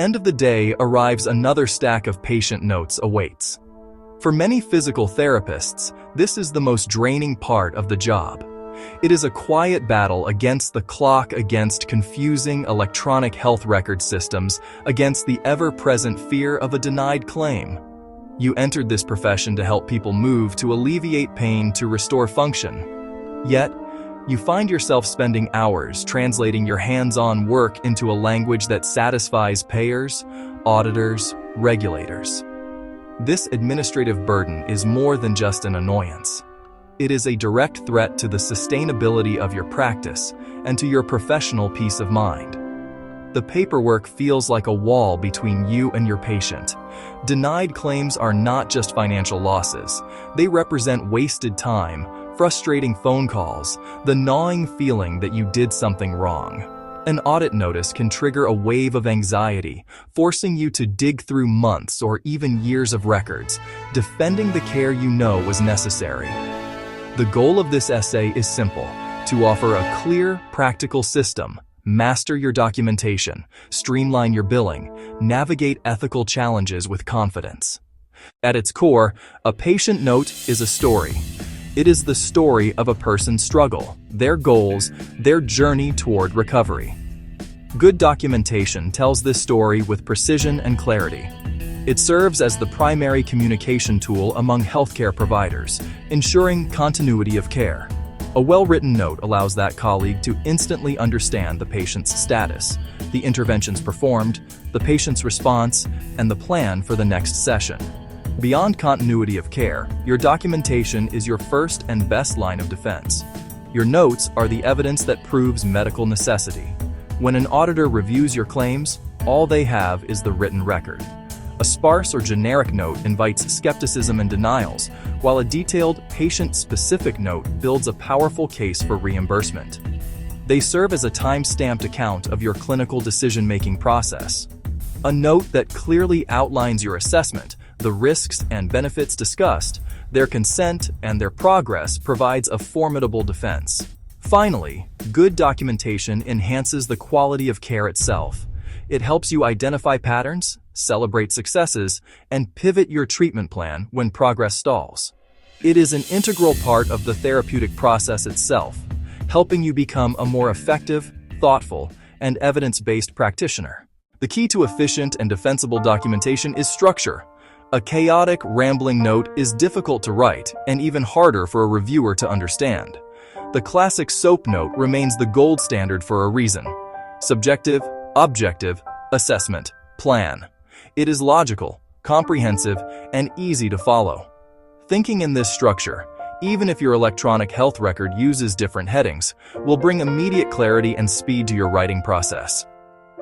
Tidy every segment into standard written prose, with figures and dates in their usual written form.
End of the day arrives another stack of patient notes awaits. For many physical therapists, this is the most draining part of the job. It is a quiet battle against the clock, against confusing electronic health record systems, against the ever-present fear of a denied claim. You entered this profession to help people move, to alleviate pain, to restore function. Yet, you find yourself spending hours translating your hands-on work into a language that satisfies payers, auditors, regulators. This administrative burden is more than just an annoyance. It is a direct threat to the sustainability of your practice and to your professional peace of mind. The paperwork feels like a wall between you and your patient. Denied claims are not just financial losses. They represent wasted time, frustrating phone calls, the gnawing feeling that you did something wrong. An audit notice can trigger a wave of anxiety, forcing you to dig through months or even years of records, defending the care you know was necessary. The goal of this essay is simple: to offer a clear, practical system, master your documentation, streamline your billing, navigate ethical challenges with confidence. At its core, a patient note is a story. It is the story of a person's struggle, their goals, their journey toward recovery. Good documentation tells this story with precision and clarity. It serves as the primary communication tool among healthcare providers, ensuring continuity of care. A well-written note allows that colleague to instantly understand the patient's status, the interventions performed, the patient's response, and the plan for the next session. Beyond continuity of care, your documentation is your first and best line of defense. Your notes are the evidence that proves medical necessity. When an auditor reviews your claims, all they have is the written record. A sparse or generic note invites skepticism and denials, while a detailed, patient-specific note builds a powerful case for reimbursement. They serve as a time-stamped account of your clinical decision-making process. A note that clearly outlines your assessment, the risks and benefits discussed, their consent, and their progress provides a formidable defense. Finally, good documentation enhances the quality of care itself. It helps you identify patterns, celebrate successes, and pivot your treatment plan when progress stalls. It is an integral part of the therapeutic process itself, helping you become a more effective, thoughtful, and evidence-based practitioner. The key to efficient and defensible documentation is structure. A chaotic, rambling note is difficult to write and even harder for a reviewer to understand. The classic SOAP note remains the gold standard for a reason. Subjective, objective, assessment, plan. It is logical, comprehensive, and easy to follow. Thinking in this structure, even if your electronic health record uses different headings, will bring immediate clarity and speed to your writing process.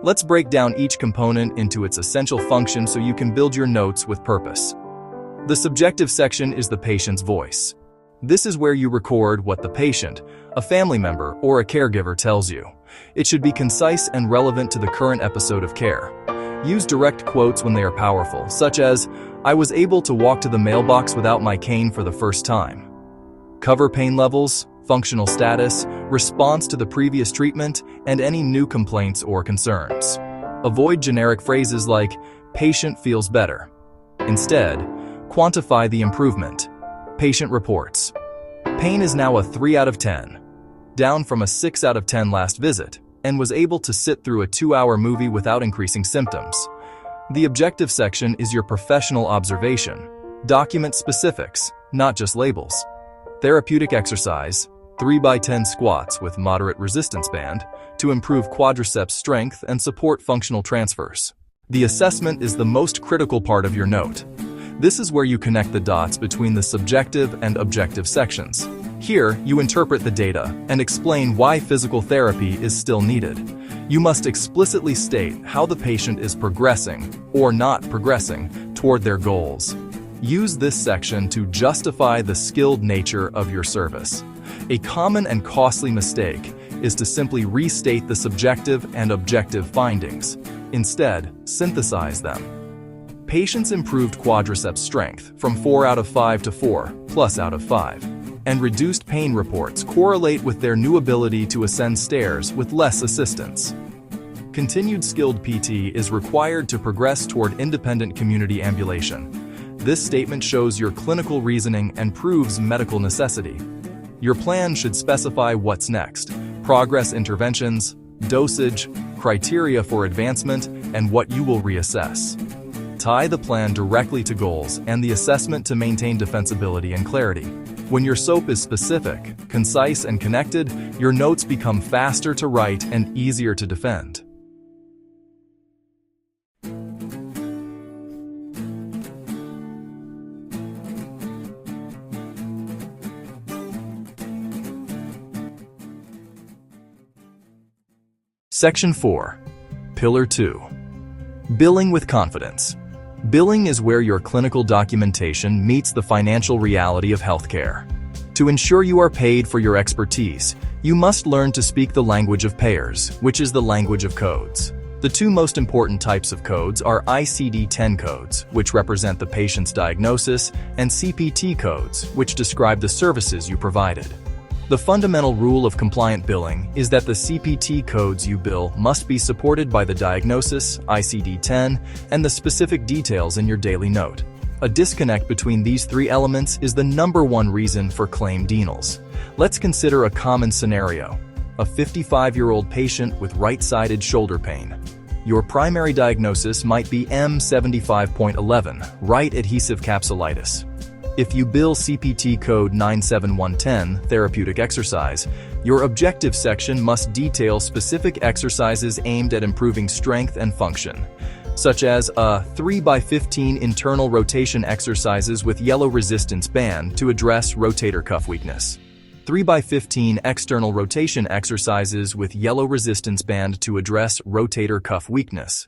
Let's break down each component into its essential function so you can build your notes with purpose. The subjective section is the patient's voice. This is where you record what the patient, a family member, or a caregiver tells you. It should be concise and relevant to the current episode of care. Use direct quotes when they are powerful, such as, "I was able to walk to the mailbox without my cane for the first time." Cover pain levels, functional status, response to the previous treatment, and any new complaints or concerns. Avoid generic phrases like, "patient feels better." Instead, quantify the improvement. Patient reports. Pain is now a 3 out of 10, down from a 6 out of 10 last visit, and was able to sit through a 2-hour movie without increasing symptoms. The objective section is your professional observation. Document specifics, not just labels. Therapeutic exercise, 3x10 squats with moderate resistance band to improve quadriceps strength and support functional transfers. The assessment is the most critical part of your note. This is where you connect the dots between the subjective and objective sections. Here, you interpret the data and explain why physical therapy is still needed. You must explicitly state how the patient is progressing or not progressing toward their goals. Use this section to justify the skilled nature of your service. A common and costly mistake is to simply restate the subjective and objective findings. Instead, synthesize them. Patients improved quadriceps strength from 4 out of 5 to 4+ out of 5, and reduced pain reports correlate with their new ability to ascend stairs with less assistance. Continued skilled PT is required to progress toward independent community ambulation. This statement shows your clinical reasoning and proves medical necessity. Your plan should specify what's next, progress interventions, dosage, criteria for advancement, and what you will reassess. Tie the plan directly to goals and the assessment to maintain defensibility and clarity. When your SOAP is specific, concise, and connected, your notes become faster to write and easier to defend. Section 4. Pillar 2. Billing with confidence. Billing is where your clinical documentation meets the financial reality of healthcare. To ensure you are paid for your expertise, you must learn to speak the language of payers, which is the language of codes. The two most important types of codes are ICD-10 codes, which represent the patient's diagnosis, and CPT codes, which describe the services you provided. The fundamental rule of compliant billing is that the CPT codes you bill must be supported by the diagnosis, ICD-10, and the specific details in your daily note. A disconnect between these three elements is the number one reason for claim denials. Let's consider a common scenario: a 55-year-old patient with right-sided shoulder pain. Your primary diagnosis might be M75.11, right adhesive capsulitis. If you bill CPT code 97110, therapeutic exercise, your objective section must detail specific exercises aimed at improving strength and function, such as a 3x15 internal rotation exercises with yellow resistance band to address rotator cuff weakness, 3x15 external rotation exercises with yellow resistance band to address rotator cuff weakness.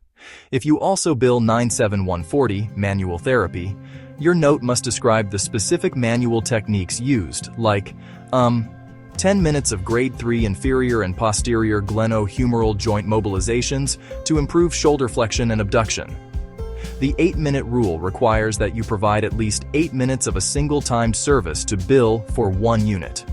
If you also bill 97140, manual therapy, your note must describe the specific manual techniques used, like 10 minutes of grade 3 inferior and posterior glenohumeral joint mobilizations to improve shoulder flexion and abduction. The 8-minute rule requires that you provide at least 8 minutes of a single-timed service to bill for 1 unit.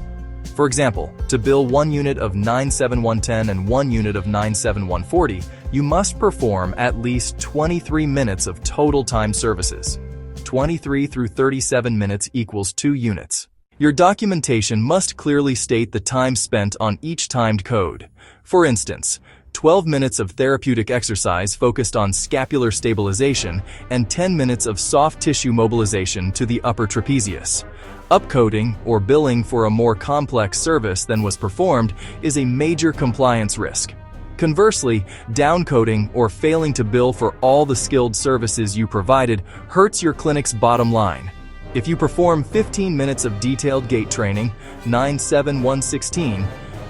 For example, to bill 1 unit of 97110 and 1 unit of 97140, you must perform at least 23 minutes of total timed services. 23 through 37 minutes equals 2 units. Your documentation must clearly state the time spent on each timed code. For instance, 12 minutes of therapeutic exercise focused on scapular stabilization and 10 minutes of soft tissue mobilization to the upper trapezius. Upcoding or billing for a more complex service than was performed is a major compliance risk. Conversely, downcoding or failing to bill for all the skilled services you provided hurts your clinic's bottom line. If you perform 15 minutes of detailed gait training, 97116,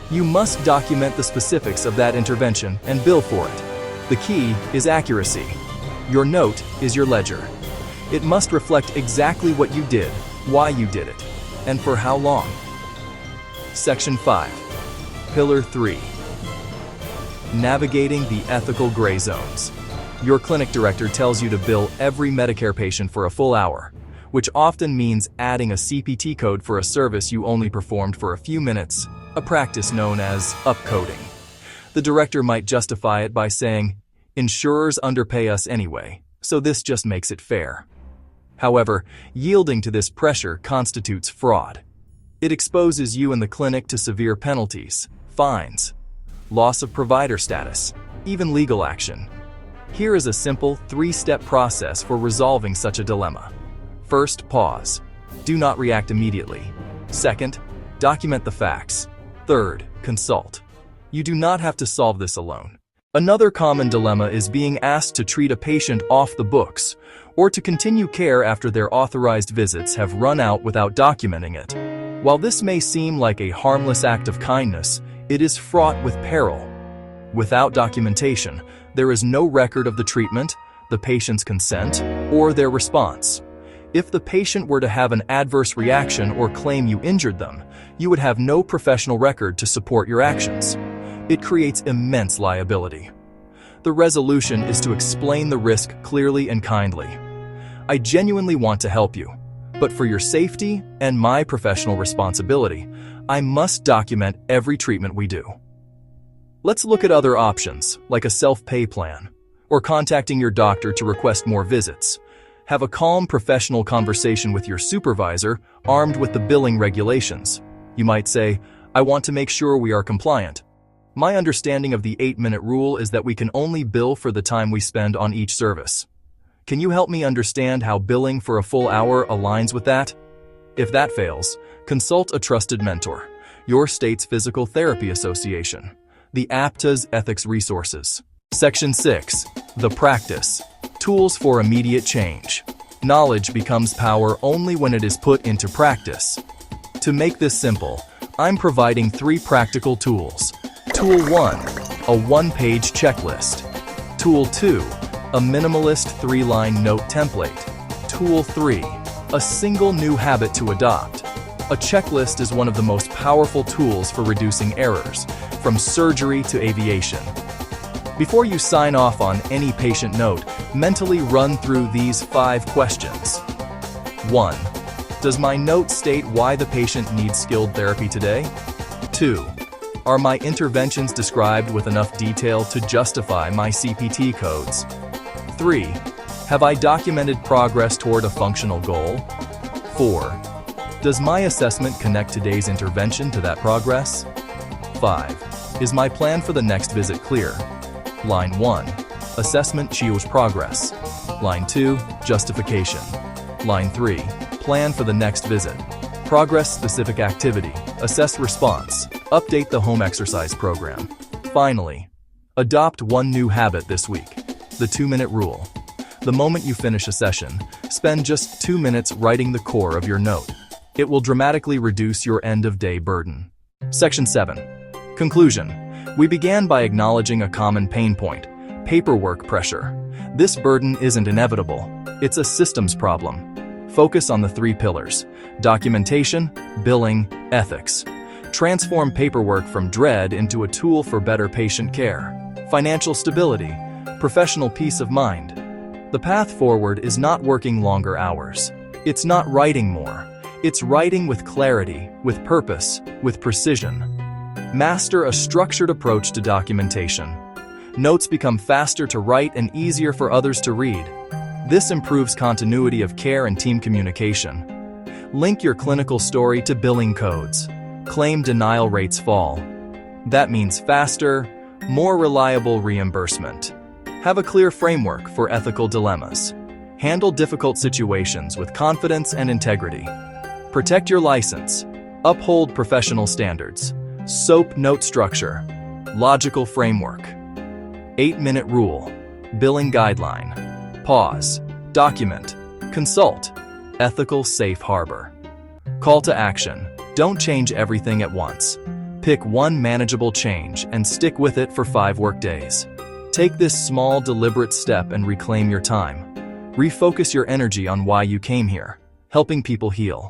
you must document the specifics of that intervention and bill for it. The key is accuracy. Your note is your ledger. It must reflect exactly what you did, why you did it, and for how long. Section 5. Pillar 3. Navigating the ethical gray zones. Your clinic director tells you to bill every Medicare patient for a full hour, which often means adding a CPT code for a service you only performed for a few minutes, a practice known as upcoding. The director might justify it by saying, "Insurers underpay us anyway, so this just makes it fair." However, yielding to this pressure constitutes fraud. It exposes you and the clinic to severe penalties, fines, loss of provider status, even legal action. Here is a simple 3-step process for resolving such a dilemma. First, pause. Do not react immediately. Second, document the facts. Third, consult. You do not have to solve this alone. Another common dilemma is being asked to treat a patient off the books or to continue care after their authorized visits have run out without documenting it. While this may seem like a harmless act of kindness, it is fraught with peril. Without documentation, there is no record of the treatment, the patient's consent, or their response. If the patient were to have an adverse reaction or claim you injured them, you would have no professional record to support your actions. It creates immense liability. The resolution is to explain the risk clearly and kindly. I genuinely want to help you, but for your safety and my professional responsibility, I must document every treatment we do. Let's look at other options, like a self-pay plan, or contacting your doctor to request more visits. Have a calm, professional conversation with your supervisor, armed with the billing regulations. You might say, "I want to make sure we are compliant. My understanding of the 8-minute rule is that we can only bill for the time we spend on each service. Can you help me understand how billing for a full hour aligns with that?" If that fails, consult a trusted mentor, your state's Physical Therapy Association, the APTA's Ethics Resources. Section 6. The Practice. Tools for immediate change. Knowledge becomes power only when it is put into practice. To make this simple, I'm providing 3 practical tools. Tool 1, a 1-page checklist. Tool 2, a minimalist 3-line note template. Tool 3, a single new habit to adopt. A checklist is one of the most powerful tools for reducing errors, from surgery to aviation. Before you sign off on any patient note, mentally run through these 5 questions. 1. Does my note state why the patient needs skilled therapy today? 2. Are my interventions described with enough detail to justify my CPT codes? 3. Have I documented progress toward a functional goal? 4. Does my assessment connect today's intervention to that progress? 5. Is my plan for the next visit clear? Line 1. Assessment shows progress. Line 2. Justification. Line 3. Plan for the next visit. Progress-specific activity. Assess response. Update the home exercise program. Finally, adopt one new habit this week. The 2-minute rule. The moment you finish a session, spend just 2 minutes writing the core of your note. It will dramatically reduce your end-of-day burden. Section 7. Conclusion. We began by acknowledging a common pain point: paperwork pressure. This burden isn't inevitable. It's a systems problem. Focus on the 3 pillars: documentation, billing, ethics. Transform paperwork from dread into a tool for better patient care. Financial stability, professional peace of mind. The path forward is not working longer hours. It's not writing more. It's writing with clarity, with purpose, with precision. Master a structured approach to documentation. Notes become faster to write and easier for others to read. This improves continuity of care and team communication. Link your clinical story to billing codes. Claim denial rates fall. That means faster, more reliable reimbursement. Have a clear framework for ethical dilemmas. Handle difficult situations with confidence and integrity. Protect your license. Uphold professional standards. SOAP note structure. Logical framework. 8-minute rule. Billing guideline. Pause. Document. Consult. Ethical safe harbor. Call to action. Don't change everything at once. Pick one manageable change and stick with it for 5 workdays. Take this small, deliberate step and reclaim your time. Refocus your energy on why you came here: helping people heal.